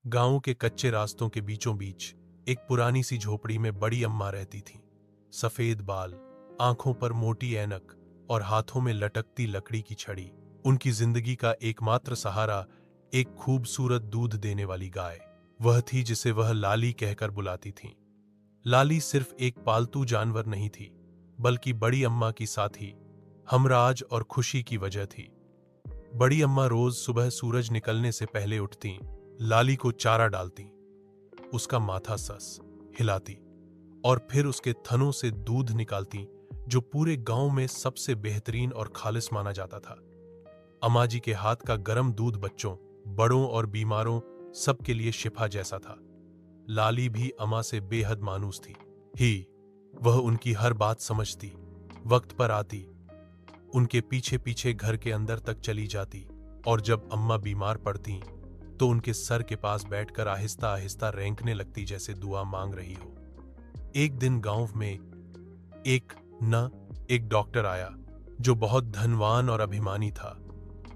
गांव के कच्चे रास्तों के बीचों बीच एक पुरानी सी झोपड़ी में बड़ी अम्मा रहती थीं। सफेद बाल, आंखों पर मोटी ऐनक और हाथों में लटकती लकड़ी की छड़ी। उनकी जिंदगी का एकमात्र सहारा एक खूबसूरत दूध देने वाली गाय वह थी जिसे वह लाली कहकर बुलाती थीं। लाली सिर्फ एक पालतू जानवर नहीं थी, बल्कि बड़ी अम्मा की साथी, हमराज और खुशी की वजह थी। बड़ी अम्मा रोज सुबह सूरज निकलने से पहले उठती, लाली को चारा डालती, उसका माथा सस हिलाती और फिर उसके थनों से दूध निकालती, जो पूरे गांव में सबसे बेहतरीन और खालिस माना जाता था। अम्मा जी के हाथ का गर्म दूध बच्चों, बड़ों और बीमारों सबके लिए शिफा जैसा था। लाली भी अम्मा से बेहद मानूस थी वह उनकी हर बात समझती, वक्त पर आती, उनके पीछे पीछे घर के अंदर तक चली जाती और जब अम्मा बीमार पड़ती तो उनके सर के पास बैठकर आहिस्ता आहिस्ता रेंकने लगती, जैसे दुआ मांग रही हो। एक दिन गांव में एक डॉक्टर आया जो बहुत धनवान और अभिमानी था।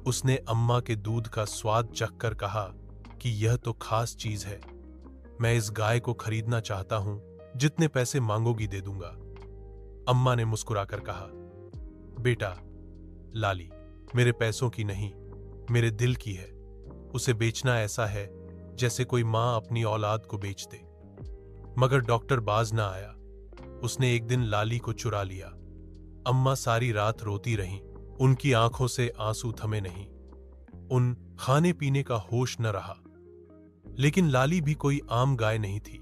उसने अम्मा के दूध का स्वाद चखकर कहा कि यह तो खास चीज है, मैं इस गाय को खरीदना चाहता हूं, जितने पैसे मांगोगी दे दूंगा। अम्मा ने मुस्कुराकर कहा, बेटा लाली, मेरे पैसों की नहीं, मेरे दिल की है। उसे बेचना ऐसा है जैसे कोई मां अपनी औलाद को बेच दे। मगर डॉक्टर बाज ना आया। उसने एक दिन लाली को चुरा लिया। अम्मा सारी रात रोती रहीं, उनकी आंखों से आंसू थमे नहीं, उन खाने पीने का होश न रहा। लेकिन लाली भी कोई आम गाय नहीं थी।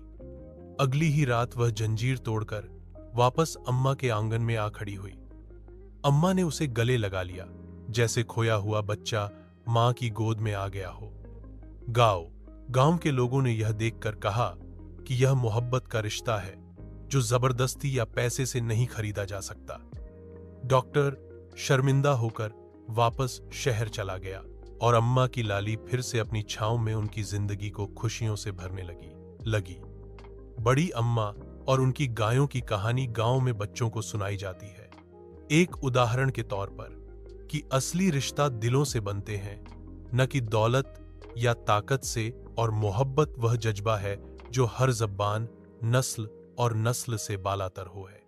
अगली ही रात वह जंजीर तोड़कर वापस अम्मा के आंगन में आ खड़ी हुई। अम्मा ने उसे गले लगा लिया, जैसे खोया हुआ बच्चा मां की गोद में आ गया हो। गांव के लोगों ने यह देखकर कहा कि यह मोहब्बत का रिश्ता है जो जबरदस्ती या पैसे से नहीं खरीदा जा सकता। डॉक्टर शर्मिंदा होकर वापस शहर चला गया और अम्मा की लाली फिर से अपनी छांव में उनकी जिंदगी को खुशियों से भरने लगी। बड़ी अम्मा और उनकी गायों की कहानी गांव में बच्चों को सुनाई जाती है, एक उदाहरण के तौर पर कि असली रिश्ता दिलों से बनते हैं, न कि दौलत या ताकत से, और मोहब्बत वह जज्बा है जो हर ज़बान, नस्ल और नस्ल से बालातर हो है।